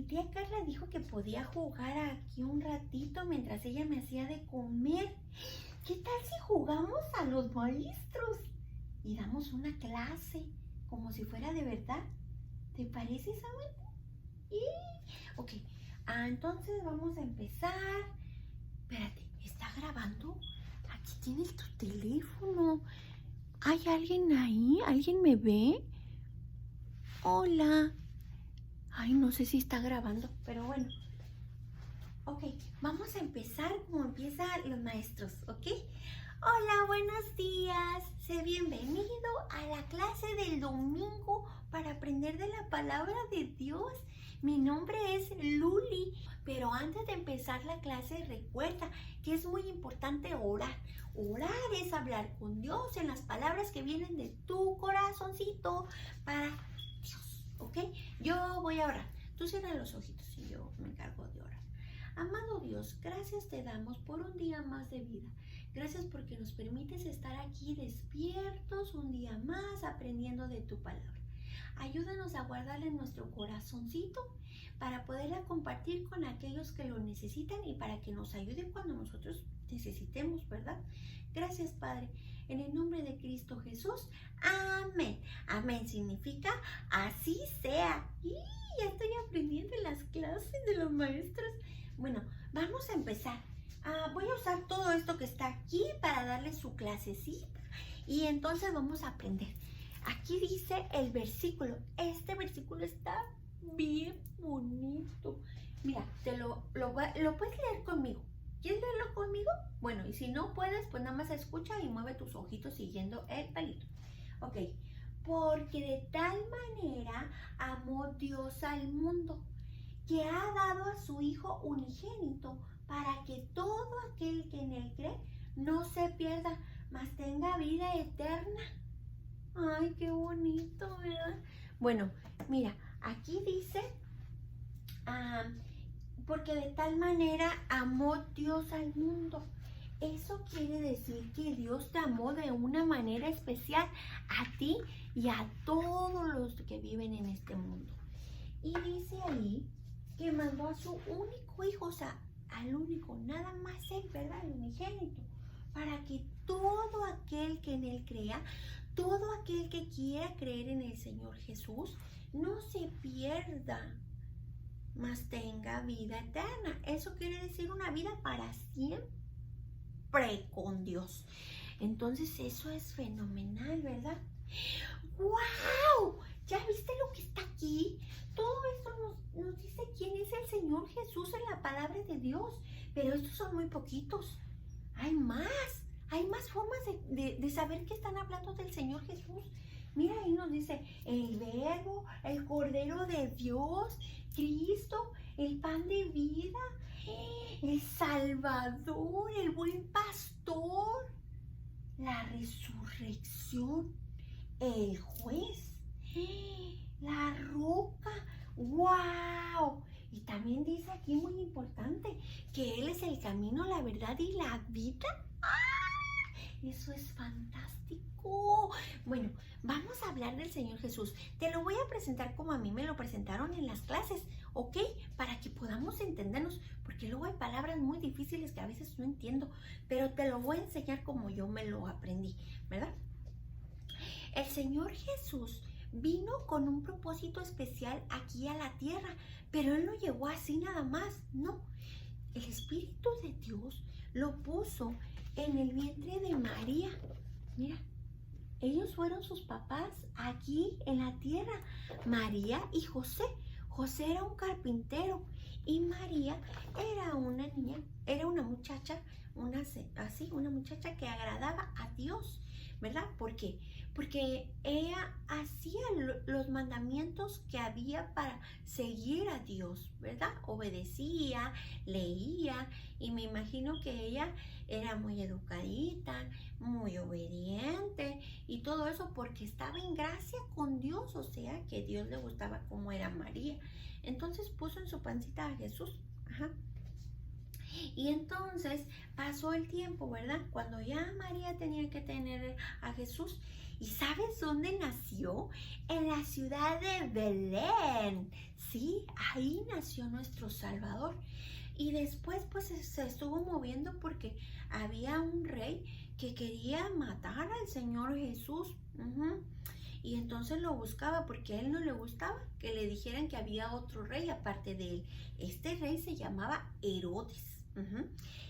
tía Carla dijo que podía jugar aquí un ratito mientras ella me hacía de comer. ¿Qué tal si jugamos a los maestros y damos una clase como si fuera de verdad? ¿Te parece, Samuel? Ok, entonces vamos a empezar. Espérate, ¿está grabando? Aquí tienes tu teléfono. ¿Hay alguien ahí? ¿Alguien me ve? Hola. Ay, no sé si está grabando, pero bueno. Ok, vamos a empezar como empiezan los maestros, ¿ok? Hola, buenos días. Sé bienvenido a la clase del domingo para aprender de la palabra de Dios. Mi nombre es Luli, pero antes de empezar la clase recuerda que es muy importante orar. Orar es hablar con Dios en las palabras que vienen de tu corazoncito para Dios, ¿ok? Yo voy a orar. Tú cierra los ojitos y yo me encargo de orar. Amado Dios, gracias te damos por un día más de vida. Gracias porque nos permites estar aquí despiertos un día más aprendiendo de tu palabra. Ayúdanos a guardarla en nuestro corazoncito para poderla compartir con aquellos que lo necesitan y para que nos ayude cuando nosotros necesitemos, ¿verdad? Gracias, Padre. En el nombre de Cristo Jesús. Amén. Amén significa así sea. Y ya estoy aprendiendo en las clases de los maestros. Bueno, vamos a empezar. Voy a usar todo esto que está aquí para darle su clasecita y entonces vamos a aprender. Aquí dice el versículo. Este versículo está bien bonito. Mira, lo puedes leer conmigo. ¿Quieres leerlo conmigo? Bueno, y si no puedes, pues nada más escucha y mueve tus ojitos siguiendo el palito. Ok. Porque de tal manera amó Dios al mundo, que ha dado a su Hijo unigénito, para que todo aquel que en él cree no se pierda, mas tenga vida eterna. Ay, qué bonito, ¿verdad? Bueno, mira, aquí dice, porque de tal manera amó Dios al mundo. Eso quiere decir que Dios te amó de una manera especial a ti y a todos los que viven en este mundo. Y dice ahí que mandó a su único hijo, o sea, al único, nada más él, ¿verdad? El unigénito, para que todo aquel que en él crea, todo aquel que quiera creer en el Señor Jesús, no se pierda, mas tenga vida eterna. Eso quiere decir una vida para siempre con Dios. Entonces eso es fenomenal, ¿verdad? ¡Wow! ¿Ya viste lo que está aquí? Todo esto nos dice quién es el Señor Jesús en la palabra de Dios. Pero estos son muy poquitos. Hay más formas de saber que están hablando del Señor Jesús. Mira, ahí nos dice el Verbo, el Cordero de Dios, Cristo, el pan de vida, el Salvador, el buen pastor, la resurrección, el juez, la roca. ¡Wow! Y también dice aquí muy importante que Él es el camino, la verdad y la vida. Eso es fantástico. Bueno, vamos a hablar del Señor Jesús. Te lo voy a presentar como a mí me lo presentaron en las clases, ¿ok? Para que podamos entendernos, porque luego hay palabras muy difíciles que a veces no entiendo, pero te lo voy a enseñar como yo me lo aprendí, ¿verdad? El Señor Jesús vino con un propósito especial aquí a la tierra, pero Él no llegó así nada más, no. El Espíritu de Dios lo puso en el vientre de María. Mira, ellos fueron sus papás aquí en la tierra, María y José. José era un carpintero y María era una niña, era una muchacha, una muchacha que agradaba a Dios, ¿verdad? ¿Por qué? Porque ella hacía los mandamientos que había para seguir a Dios, ¿verdad? Obedecía, leía, y me imagino que ella era muy educadita, muy obediente y todo eso porque estaba en gracia con Dios, o sea que Dios le gustaba cómo era María. Entonces puso en su pancita a Jesús. Ajá. Y entonces pasó el tiempo, ¿verdad? Cuando ya María tenía que tener a Jesús. ¿Y sabes dónde nació? En la ciudad de Belén. Sí, ahí nació nuestro Salvador. Y después pues se estuvo moviendo porque había un rey que quería matar al Señor Jesús. Y entonces lo buscaba porque a él no le gustaba que le dijeran que había otro rey aparte de él. Este rey se llamaba Herodes.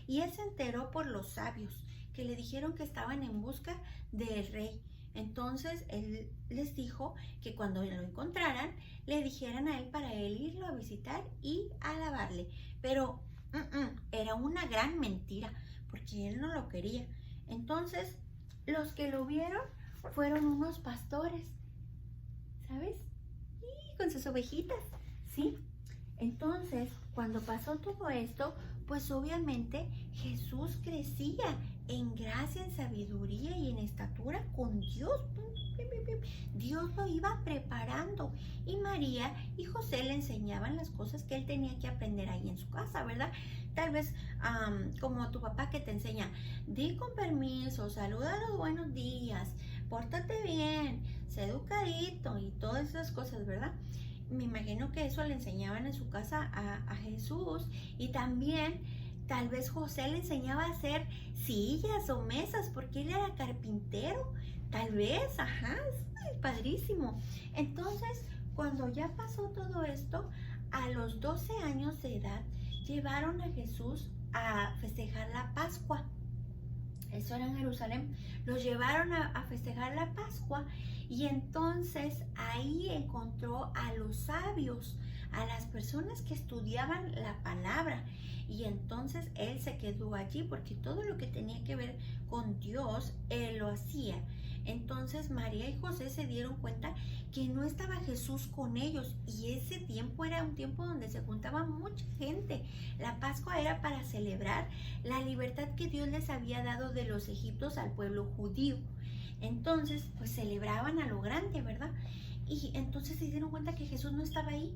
Y él se enteró por los sabios que le dijeron que estaban en busca del rey. Entonces él les dijo que cuando lo encontraran le dijeran a él para él irlo a visitar y alabarle. Pero era una gran mentira porque él no lo quería. Entonces los que lo vieron fueron unos pastores, ¿sabes? Y con sus ovejitas, ¿sí? Entonces, cuando pasó todo esto, pues obviamente Jesús crecía en gracia, en sabiduría y en estatura con Dios. Dios lo iba preparando y María y José le enseñaban las cosas que él tenía que aprender ahí en su casa, ¿verdad? Tal vez como tu papá que te enseña, di con permiso, saluda a los buenos días, pórtate bien, sé educadito y todas esas cosas, ¿verdad? Me imagino que eso le enseñaban en su casa a Jesús. Y también tal vez José le enseñaba a hacer sillas o mesas porque él era carpintero. Tal vez, es padrísimo. Entonces, cuando ya pasó todo esto, a los 12 años de edad, llevaron a Jesús a festejar la Pascua. Eso era en Jerusalén. Los llevaron a festejar la Pascua y entonces ahí encontró a los sabios, a las personas que estudiaban la palabra. Y entonces él se quedó allí porque todo lo que tenía que ver con Dios, él lo hacía. Entonces María y José se dieron cuenta que no estaba Jesús con ellos y ese tiempo era un tiempo donde se juntaba mucha gente. La Pascua era para celebrar la libertad que Dios les había dado de los egipcios al pueblo judío. Entonces, pues celebraban a lo grande, ¿verdad? Y entonces se dieron cuenta que Jesús no estaba ahí.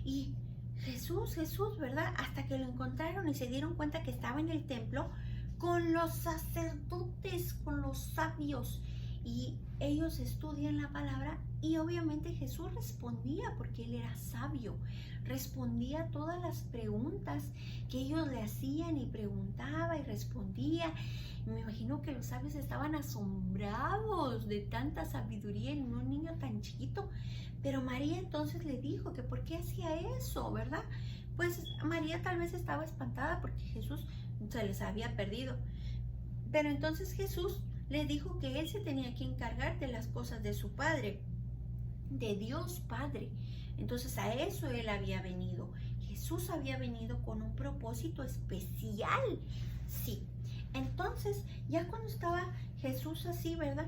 Y Jesús, ¿verdad? Hasta que lo encontraron y se dieron cuenta que estaba en el templo con los sacerdotes, con los sabios. Y ellos estudian la palabra y obviamente Jesús respondía porque él era sabio. Respondía a todas las preguntas que ellos le hacían y preguntaba y respondía. Me imagino que los sabios estaban asombrados de tanta sabiduría en un niño tan chiquito. Pero María entonces le dijo que por qué hacía eso, ¿verdad? Pues María tal vez estaba espantada porque Jesús se les había perdido. Pero entonces Jesús le dijo que él se tenía que encargar de las cosas de su Padre, de Dios Padre. Entonces a eso él había venido. Jesús había venido con un propósito especial. Sí. Entonces, ya cuando estaba Jesús así, ¿verdad?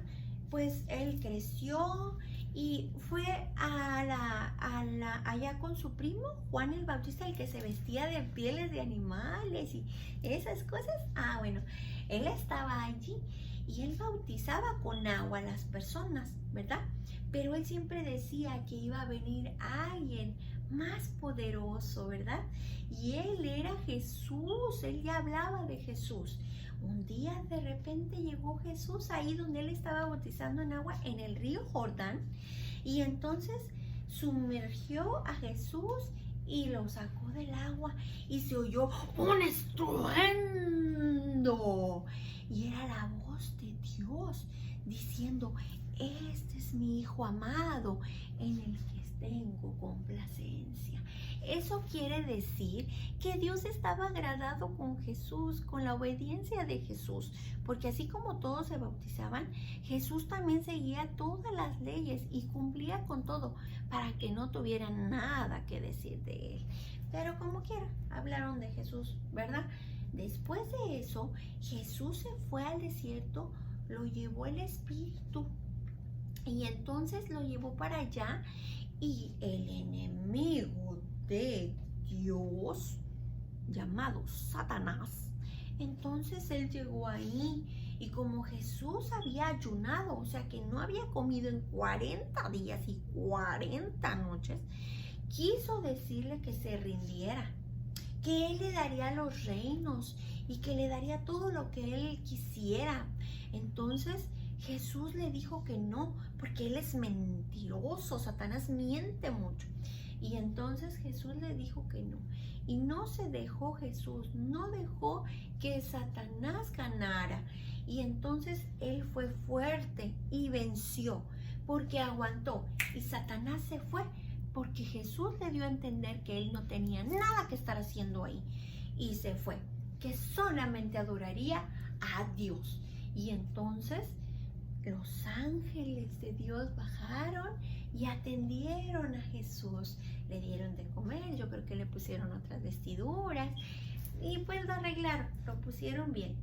Pues él creció y fue allá con su primo, Juan el Bautista, el que se vestía de pieles de animales y esas cosas. Bueno, él estaba allí y él bautizaba con agua a las personas, ¿verdad? Pero él siempre decía que iba a venir alguien más poderoso, ¿verdad? Y él era Jesús, él ya hablaba de Jesús. Un día de repente llegó Jesús ahí donde él estaba bautizando en agua en el río Jordán y entonces sumergió a Jesús y lo sacó del agua y se oyó un estruendo y era la voz de Dios diciendo: este es mi Hijo amado en el que tengo complacencia. Eso quiere decir que Dios estaba agradado con Jesús, con la obediencia de Jesús, porque así como todos se bautizaban, Jesús también seguía todas las leyes y cumplía con todo para que no tuvieran nada que decir de él. Pero como quiera, hablaron de Jesús, ¿verdad? Después de eso, Jesús se fue al desierto, lo llevó el Espíritu y entonces lo llevó para allá y el enemigo de Dios, llamado Satanás, entonces él llegó ahí y como Jesús había ayunado, o sea que no había comido en 40 días y 40 noches, quiso decirle que se rindiera, que Él le daría los reinos y que le daría todo lo que Él quisiera. Entonces Jesús le dijo que no, porque Él es mentiroso, Satanás miente mucho. Y entonces Jesús le dijo que no. Y no se dejó Jesús, no dejó que Satanás ganara. Y entonces Él fue fuerte y venció, porque aguantó. Y Satanás se fue, porque Jesús le dio a entender que Él no tenía nada que estar haciendo ahí. Y se fue, que solamente adoraría a Dios. Y entonces los ángeles de Dios bajaron y atendieron a Jesús. Le dieron de comer, yo creo que le pusieron otras vestiduras y pues lo arreglaron, lo pusieron bien.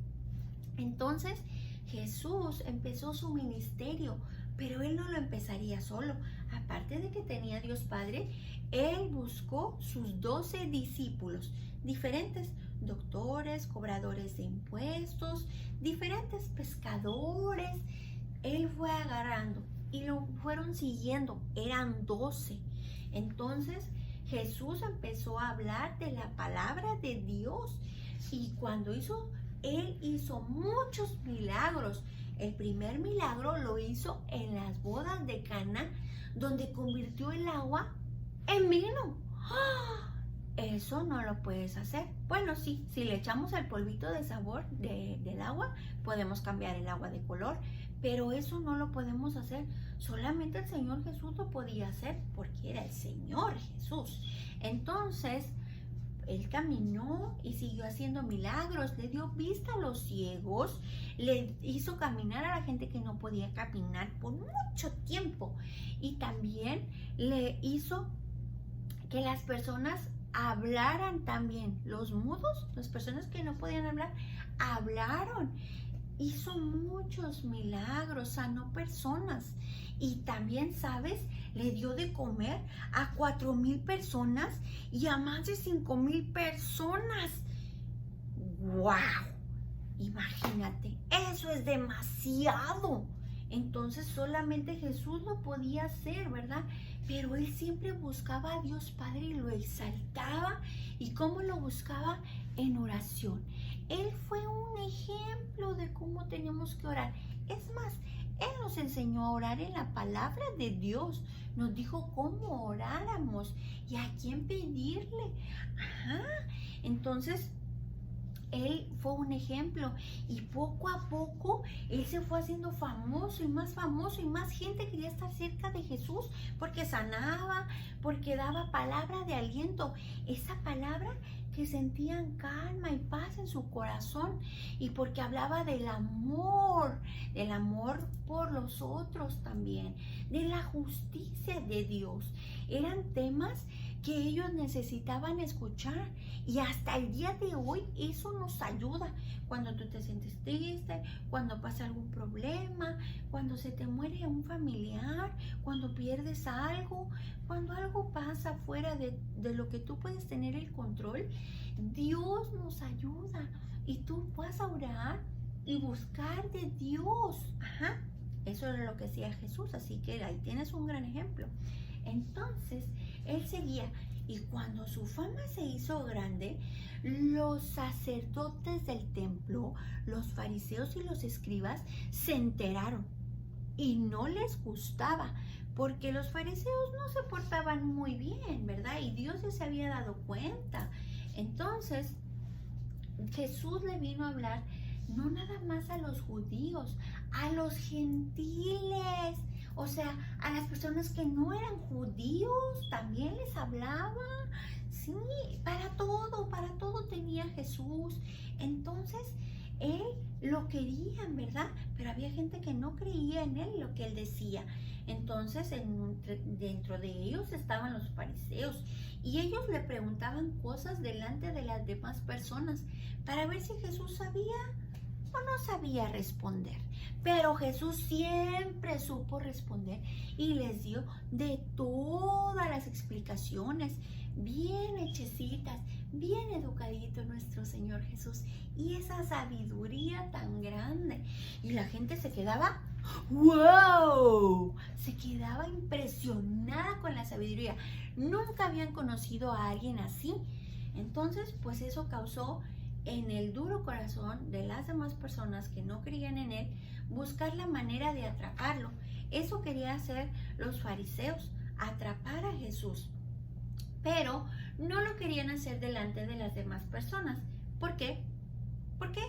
Entonces Jesús empezó su ministerio, pero Él no lo empezaría solo. Aparte de que tenía Dios Padre, Él buscó sus 12 discípulos, diferentes doctores, cobradores de impuestos, diferentes pescadores. Él fue agarrando y lo fueron siguiendo, eran 12. Entonces Jesús empezó a hablar de la palabra de Dios y cuando Él hizo muchos milagros. El primer milagro lo hizo en las bodas de Caná, donde convirtió el agua en vino. ¡Ah! Eso no lo puedes hacer. Bueno, sí, si le echamos el polvito de sabor del agua, podemos cambiar el agua de color, pero eso no lo podemos hacer. Solamente el Señor Jesús lo podía hacer porque era el Señor Jesús. Entonces, Él caminó y siguió haciendo milagros, le dio vista a los ciegos, le hizo caminar a la gente que no podía caminar por mucho tiempo y también le hizo que las personas hablaran también. Los mudos, las personas que no podían hablar, hablaron. Hizo muchos milagros, sanó personas y también, ¿sabes? Le dio de comer a 4,000 personas y a más de 5,000 personas. ¡Wow! Imagínate, eso es demasiado. Entonces solamente Jesús lo podía hacer, ¿verdad? Pero Él siempre buscaba a Dios Padre y lo exaltaba. ¿Y cómo lo buscaba? En oración. Él fue un ejemplo de cómo tenemos que orar. Es más, Él nos enseñó a orar en la palabra de Dios. Nos dijo cómo oráramos y a quién pedirle. Ajá. Entonces, Él fue un ejemplo y poco a poco Él se fue haciendo famoso y más gente quería estar cerca de Jesús porque sanaba, porque daba palabra de aliento. Esa palabra que sentían calma y paz en su corazón y porque hablaba del amor por los otros también, de la justicia de Dios. Eran temas que ellos necesitaban escuchar y hasta el día de hoy eso nos ayuda. Cuando tú te sientes triste, cuando pasa algún problema, cuando se te muere un familiar, cuando pierdes algo, cuando algo pasa fuera de lo que tú puedes tener el control, Dios nos ayuda y tú vas a orar y buscar de Dios. Ajá. Eso era lo que hacía Jesús, así que ahí tienes un gran ejemplo. Entonces, Él seguía y cuando su fama se hizo grande, los sacerdotes del templo, los fariseos y los escribas se enteraron y no les gustaba porque los fariseos no se portaban muy bien, ¿verdad? Y Dios ya se había dado cuenta. Entonces, Jesús le vino a hablar no nada más a los judíos, a los gentiles. O sea, a las personas que no eran judíos también les hablaba. Sí, para todo tenía Jesús. Entonces, Él lo querían, ¿verdad? Pero había gente que no creía en Él, lo que Él decía. Entonces, dentro de ellos estaban los fariseos. Y ellos le preguntaban cosas delante de las demás personas para ver si Jesús sabía o no sabía responder. Pero Jesús siempre supo responder y les dio de todas las explicaciones, bien hechecitas, bien educadito nuestro Señor Jesús. Y esa sabiduría tan grande. Y la gente se quedaba, ¡wow! Se quedaba impresionada con la sabiduría. Nunca habían conocido a alguien así. Entonces, pues eso causó en el duro corazón de las demás personas que no creían en él, buscar la manera de atraparlo. Eso quería hacer los fariseos, atrapar a Jesús. Pero no lo querían hacer delante de las demás personas. ¿Por qué? ¿Por qué?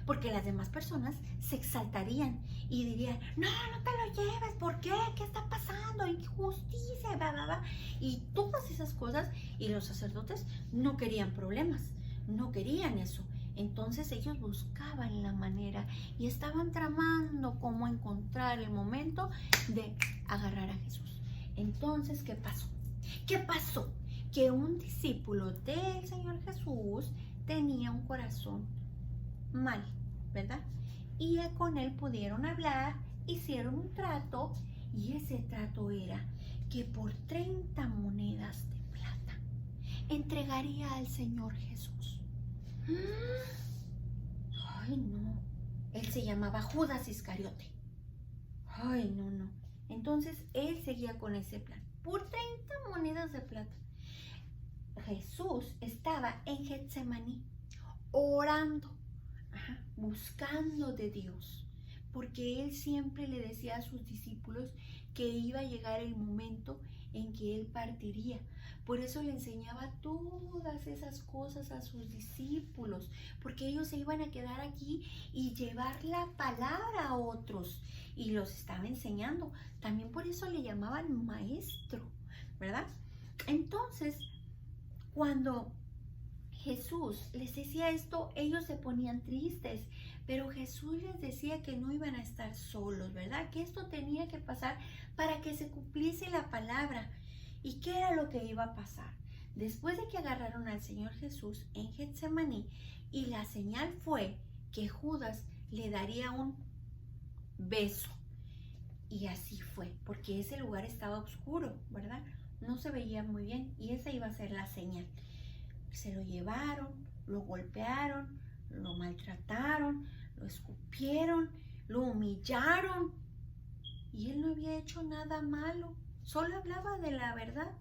Porque las demás personas se exaltarían y dirían, no, no te lo lleves, ¿por qué? ¿Qué está pasando? Injusticia, bla, bla, bla. Y todas esas cosas, y los sacerdotes no querían problemas, no querían eso. Entonces ellos buscaban la manera y estaban tramando cómo encontrar el momento de agarrar a Jesús. Entonces, ¿qué pasó? ¿Qué pasó? Que un discípulo del Señor Jesús tenía un corazón mal, ¿verdad? Y con él pudieron hablar, hicieron un trato, y ese trato era que por 30 monedas de plata entregaría al Señor Jesús. Ay, no. Él se llamaba Judas Iscariote. Ay, no, no. Entonces él seguía con ese plan. Por 30 monedas de plata. Jesús estaba en Getsemaní orando, buscando de Dios, porque él siempre le decía a sus discípulos que iba a llegar el momento en que él partiría. Por eso le enseñaba todas esas cosas a sus discípulos, porque ellos se iban a quedar aquí y llevar la palabra a otros, y los estaba enseñando. También por eso le llamaban maestro, ¿verdad? Entonces, cuando Jesús les decía esto, ellos se ponían tristes, pero Jesús les decía que no iban a estar solos, ¿verdad? Que esto tenía que pasar para que se cumpliese la palabra. ¿Y qué era lo que iba a pasar? Después de que agarraron al Señor Jesús en Getsemaní, y la señal fue que Judas le daría un beso. Y así fue, porque ese lugar estaba oscuro, ¿verdad? No se veía muy bien, y esa iba a ser la señal. Se lo llevaron, lo golpearon, lo maltrataron, lo escupieron, lo humillaron. Y él no había hecho nada malo, solo hablaba de la verdad,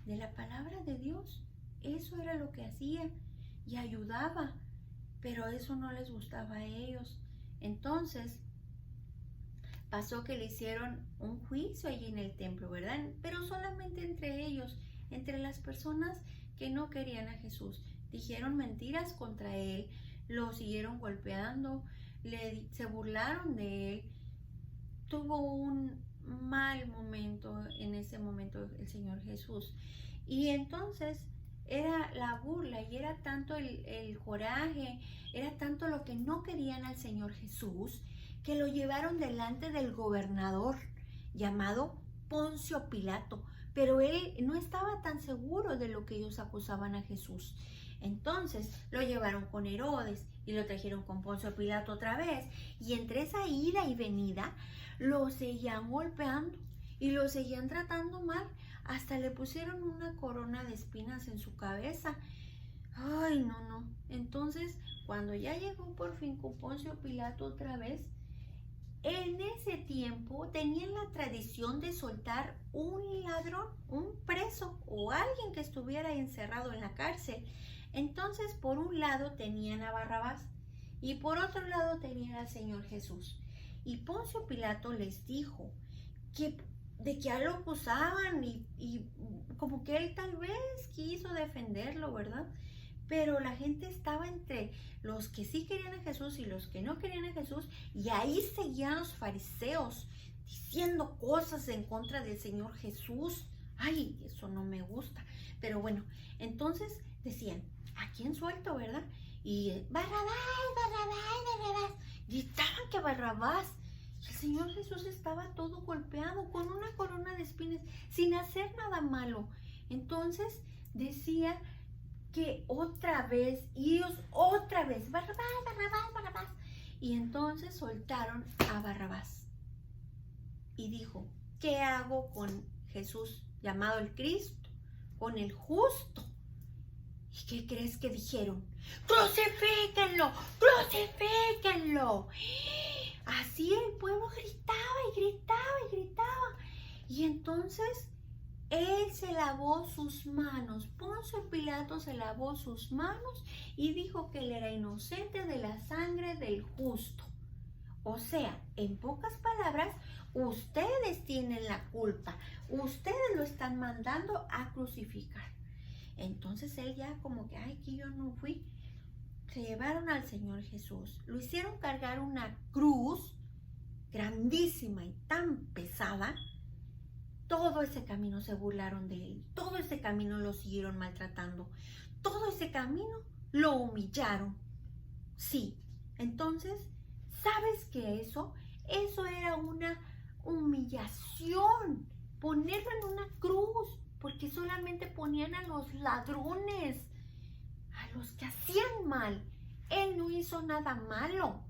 de la palabra de Dios. Eso era lo que hacía y ayudaba, pero eso no les gustaba a ellos. Entonces pasó que le hicieron un juicio allí en el templo, ¿verdad? Pero solamente entre ellos, entre las personas que no querían a Jesús. Dijeron mentiras contra él, lo siguieron golpeando, se burlaron de él. Tuvo un mal momento en ese momento el Señor Jesús. Y entonces era la burla, y era tanto el coraje, era tanto lo que no querían al Señor Jesús, que lo llevaron delante del gobernador llamado Poncio Pilato. Pero él no estaba tan seguro de lo que ellos acusaban a Jesús. Entonces lo llevaron con Herodes y lo trajeron con Poncio Pilato otra vez. Y entre esa ida y venida lo seguían golpeando y lo seguían tratando mal. Hasta le pusieron una corona de espinas en su cabeza. Ay, no, no. Entonces, cuando ya llegó por fin con Poncio Pilato otra vez, en ese tiempo tenían la tradición de soltar un ladrón, un preso o alguien que estuviera encerrado en la cárcel. Entonces, por un lado tenían a Barrabás y por otro lado tenían al Señor Jesús. Y Poncio Pilato les dijo de que a lo acusaban y como que él tal vez quiso defenderlo, ¿verdad? Pero la gente estaba entre los que sí querían a Jesús y los que no querían a Jesús, y ahí seguían los fariseos diciendo cosas en contra del Señor Jesús. Ay, eso no me gusta. Pero bueno, entonces decían, ¿a quién suelto, verdad? Y Barrabás, Barrabás, Barrabás. Gritaban que Barrabás. Y el Señor Jesús estaba todo golpeado con una corona de espinas, sin hacer nada malo. Entonces decía que otra vez, y ellos otra vez, Barrabás, Barrabás, Barrabás. Y entonces soltaron a Barrabás. Y dijo, ¿qué hago con Jesús llamado el Cristo? Con el justo. ¿Y qué crees que dijeron? ¡Crucifíquenlo! ¡Crucifíquenlo! Así el pueblo gritaba y gritaba y gritaba. Y entonces Él se lavó sus manos, Poncio Pilato se lavó sus manos y dijo que él era inocente de la sangre del justo. O sea, en pocas palabras, ustedes tienen la culpa, ustedes lo están mandando a crucificar. Entonces él ya como que, ay, que yo no fui. Se llevaron al Señor Jesús, lo hicieron cargar una cruz grandísima y tan pesada. Todo ese camino se burlaron de él, todo ese camino lo siguieron maltratando, todo ese camino lo humillaron. Sí, entonces, ¿sabes qué eso? Eso era una humillación, ponerlo en una cruz, porque solamente ponían a los ladrones, a los que hacían mal. Él no hizo nada malo,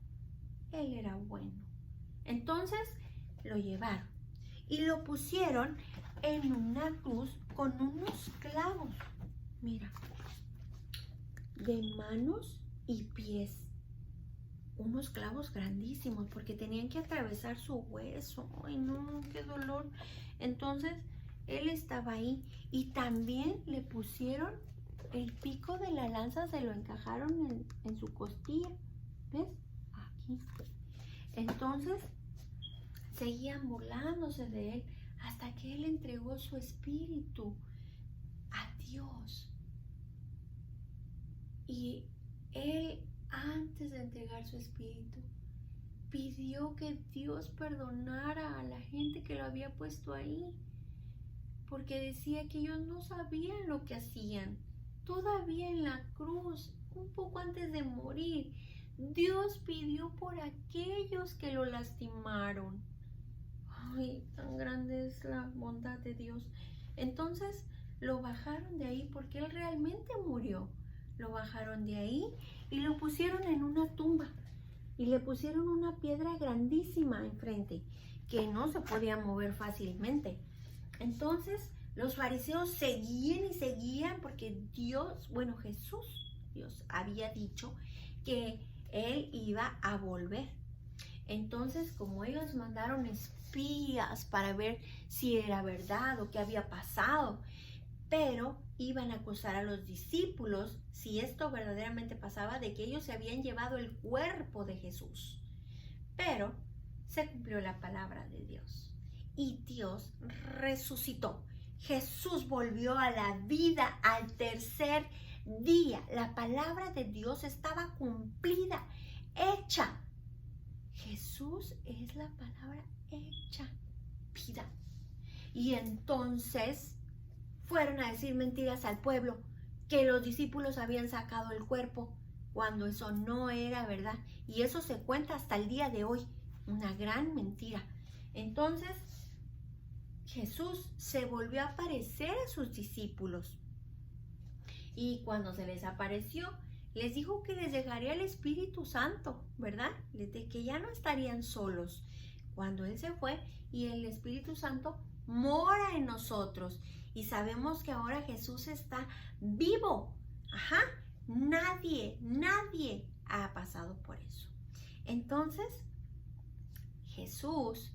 él era bueno. Entonces, lo llevaron y lo pusieron en una cruz con unos clavos, mira, de manos y pies, unos clavos grandísimos porque tenían que atravesar su hueso. Ay no, qué dolor. Entonces él estaba ahí y también le pusieron el pico de la lanza, se lo encajaron en su costilla, ¿ves? Aquí. Entonces seguían burlándose de él hasta que él entregó su espíritu a Dios. Y él, antes de entregar su espíritu, pidió que Dios perdonara a la gente que lo había puesto ahí, porque decía que ellos no sabían lo que hacían. Todavía en la cruz, un poco antes de morir, Dios pidió por aquellos que lo lastimaron. Ay, tan grande es la bondad de Dios. Entonces lo bajaron de ahí porque él realmente murió. Lo bajaron de ahí y lo pusieron en una tumba. Y le pusieron una piedra grandísima enfrente que no se podía mover fácilmente. Entonces los fariseos seguían y seguían porque Dios había dicho que él iba a volver. Entonces, como ellos mandaron espías para ver si era verdad o qué había pasado, pero iban a acusar a los discípulos si esto verdaderamente pasaba, de que ellos se habían llevado el cuerpo de Jesús. Pero se cumplió la palabra de Dios y Dios resucitó. Jesús volvió a la vida al tercer día. La palabra de Dios estaba cumplida, hecha. Jesús es la palabra hecha vida. Y entonces fueron a decir mentiras al pueblo, que los discípulos habían sacado el cuerpo, cuando eso no era verdad. Y eso se cuenta hasta el día de hoy, una gran mentira. Entonces Jesús se volvió a aparecer a sus discípulos. Y cuando se les apareció, les dijo que les dejaría el Espíritu Santo, ¿verdad? De que ya no estarían solos. Cuando Él se fue y el Espíritu Santo mora en nosotros. Y sabemos que ahora Jesús está vivo. Ajá, nadie ha pasado por eso. Entonces, Jesús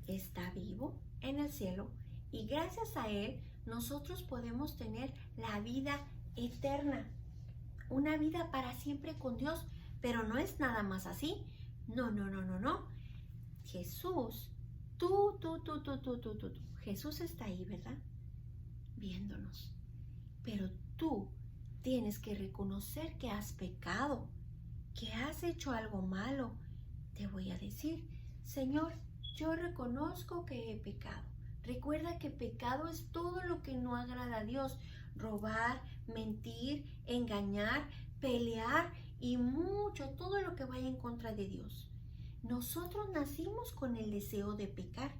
está vivo en el cielo y gracias a Él nosotros podemos tener la vida eterna. Una vida para siempre con Dios, pero no es nada más así. No. Jesús, tú. Jesús está ahí, ¿verdad? Viéndonos. Pero tú tienes que reconocer que has pecado, que has hecho algo malo. Te voy a decir, Señor, yo reconozco que he pecado. Recuerda que pecado es todo lo que no agrada a Dios. Robar, mentir, engañar, pelear y todo lo que vaya en contra de Dios. Nosotros nacimos con el deseo de pecar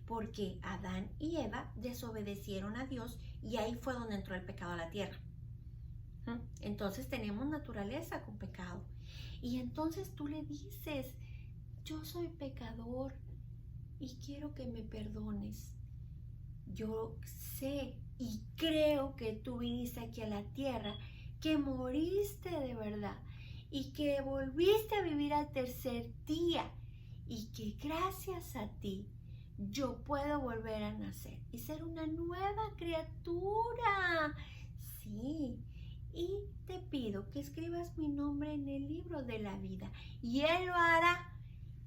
porque Adán y Eva desobedecieron a Dios y ahí fue donde entró el pecado a la tierra. Entonces tenemos naturaleza con pecado. Y entonces tú le dices, yo soy pecador y quiero que me perdones. Yo sé y creo que tú viniste aquí a la tierra, que moriste de verdad y que volviste a vivir al tercer día y que gracias a ti yo puedo volver a nacer y ser una nueva criatura. Sí, y te pido que escribas mi nombre en el libro de la vida y Él lo hará.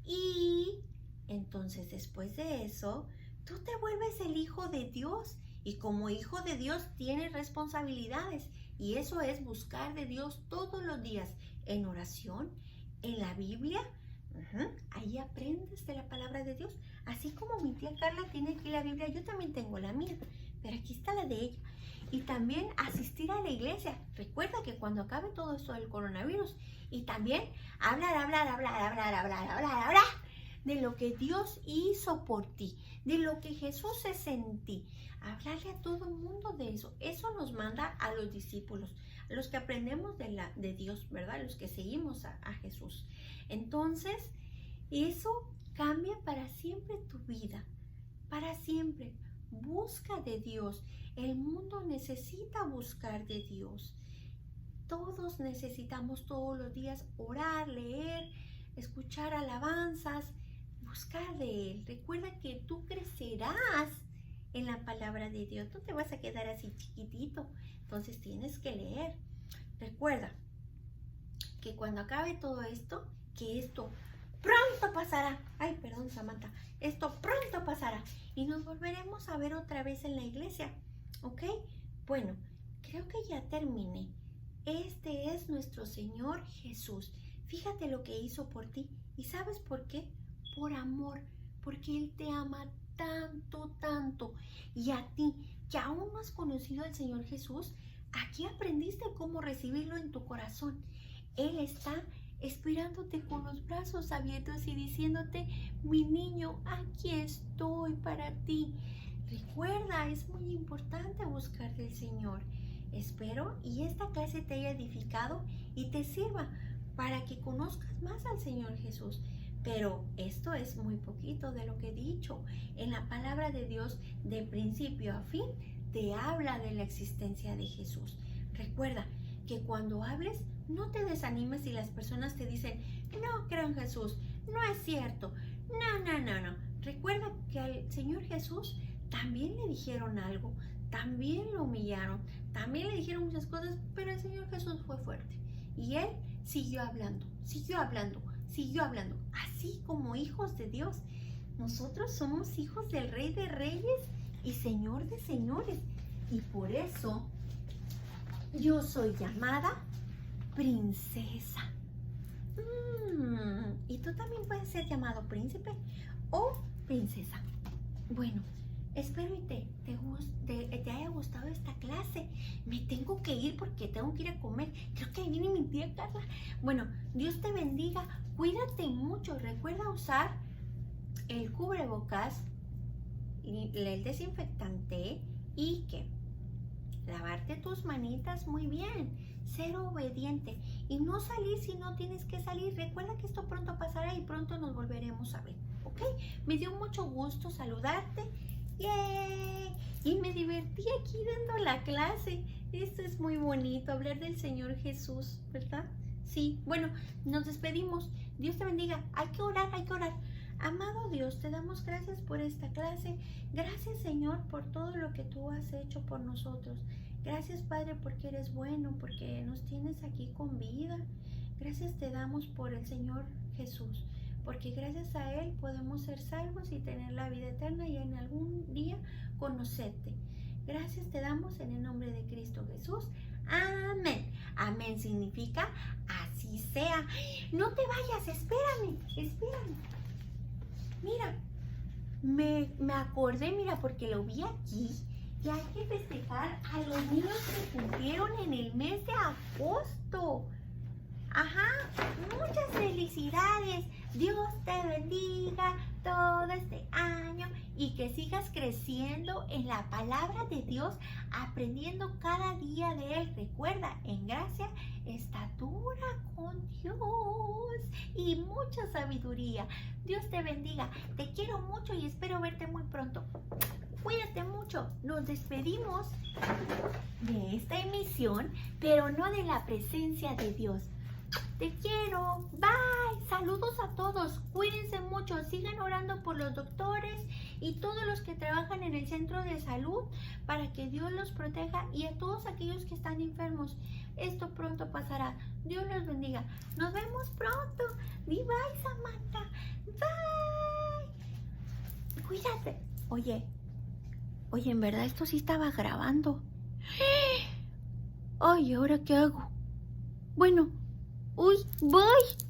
Y entonces después de eso, tú te vuelves el hijo de Dios y como hijo de Dios tienes responsabilidades y eso es buscar de Dios todos los días en oración, en la Biblia. Ahí aprendes de la palabra de Dios. Así como mi tía Carla tiene aquí la Biblia, yo también tengo la mía, pero aquí está la de ella. Y también asistir a la iglesia. Recuerda que cuando acabe todo esto del coronavirus, y también hablar de lo que Dios hizo por ti, de lo que Jesús es en ti. Hablarle a todo el mundo de eso. Eso nos manda a los discípulos, a los que aprendemos de Dios, ¿verdad? Los que seguimos a Jesús. Entonces, eso cambia para siempre tu vida, para siempre. Busca de Dios. El mundo necesita buscar de Dios. Todos necesitamos todos los días orar, leer, escuchar alabanzas, buscar de Él. Recuerda que tú crecerás en la palabra de Dios. No te vas a quedar así chiquitito. Entonces tienes que leer. Recuerda que cuando acabe todo esto, que esto pronto pasará. Ay, perdón, Samantha. Esto pronto pasará. Y nos volveremos a ver otra vez en la iglesia. ¿Ok? Bueno, creo que ya terminé. Este es nuestro Señor Jesús. Fíjate lo que hizo por ti. ¿Y sabes por qué? Por amor. Porque Él te ama tanto, tanto. Y a ti, que aún no has conocido al Señor Jesús, aquí aprendiste cómo recibirlo en tu corazón. Él está esperándote con los brazos abiertos y diciéndote: mi niño, aquí estoy para ti. Recuerda, es muy importante buscar del Señor. Espero y esta clase te haya edificado y te sirva para que conozcas más al Señor Jesús. Pero esto es muy poquito de lo que he dicho. En la palabra de Dios, de principio a fin, te habla de la existencia de Jesús. Recuerda que cuando hables, no te desanimes si las personas te dicen: no creo en Jesús, no es cierto, no. Recuerda que al Señor Jesús también le dijeron algo, también lo humillaron, también le dijeron muchas cosas, pero el Señor Jesús fue fuerte. Y Él siguió hablando, así como hijos de Dios. Nosotros somos hijos del Rey de Reyes y Señor de Señores. Y por eso yo soy llamada princesa. Y tú también puedes ser llamado príncipe o princesa. Bueno, espero y te haya gustado esta clase. Me tengo que ir porque tengo que ir a comer. Creo que ahí viene mi tía Carla. Bueno, Dios te bendiga. Cuídate mucho. Recuerda usar el cubrebocas, el desinfectante y que lavarte tus manitas muy bien, ser obediente y no salir si no tienes que salir. Recuerda que esto pronto pasará y pronto nos volveremos a ver, ¿ok? Me dio mucho gusto saludarte. ¡Yay! Y me divertí aquí dando la clase. Esto es muy bonito, hablar del Señor Jesús, ¿verdad? Sí, bueno, nos despedimos. Dios te bendiga. Hay que orar. Amado Dios, te damos gracias por esta clase. Gracias, Señor, por todo lo que tú has hecho por nosotros. Gracias, Padre, porque eres bueno, porque nos tienes aquí con vida. Gracias te damos por el Señor Jesús, porque gracias a Él podemos ser salvos y tener la vida eterna y en algún día conocerte. Gracias te damos en el nombre de Cristo Jesús. Amén. Amén significa así sea. No te vayas, espérame. Mira, me acordé, mira, porque lo vi aquí, que hay que festejar a los niños que cumplieron en el mes de agosto. Ajá, muchas felicidades. Dios te bendiga todo este año y que sigas creciendo en la palabra de Dios, aprendiendo cada día de Él. Recuerda, en gracia, estatura con Dios y mucha sabiduría. Dios te bendiga. Te quiero mucho y espero verte muy pronto. Cuídate mucho. Nos despedimos de esta emisión, pero no de la presencia de Dios. Te quiero. Bye. saludos a todos. Cuídense mucho. Sigan orando por los doctores y todos los que trabajan en el centro de salud para que Dios los proteja y a todos aquellos que están enfermos. Esto pronto pasará. Dios los bendiga. Nos vemos pronto. Bye, Samantha. Bye. Cuídate. Oye, en verdad esto sí estaba grabando. Ay, ¿ahora qué hago? Bueno, uy, bye.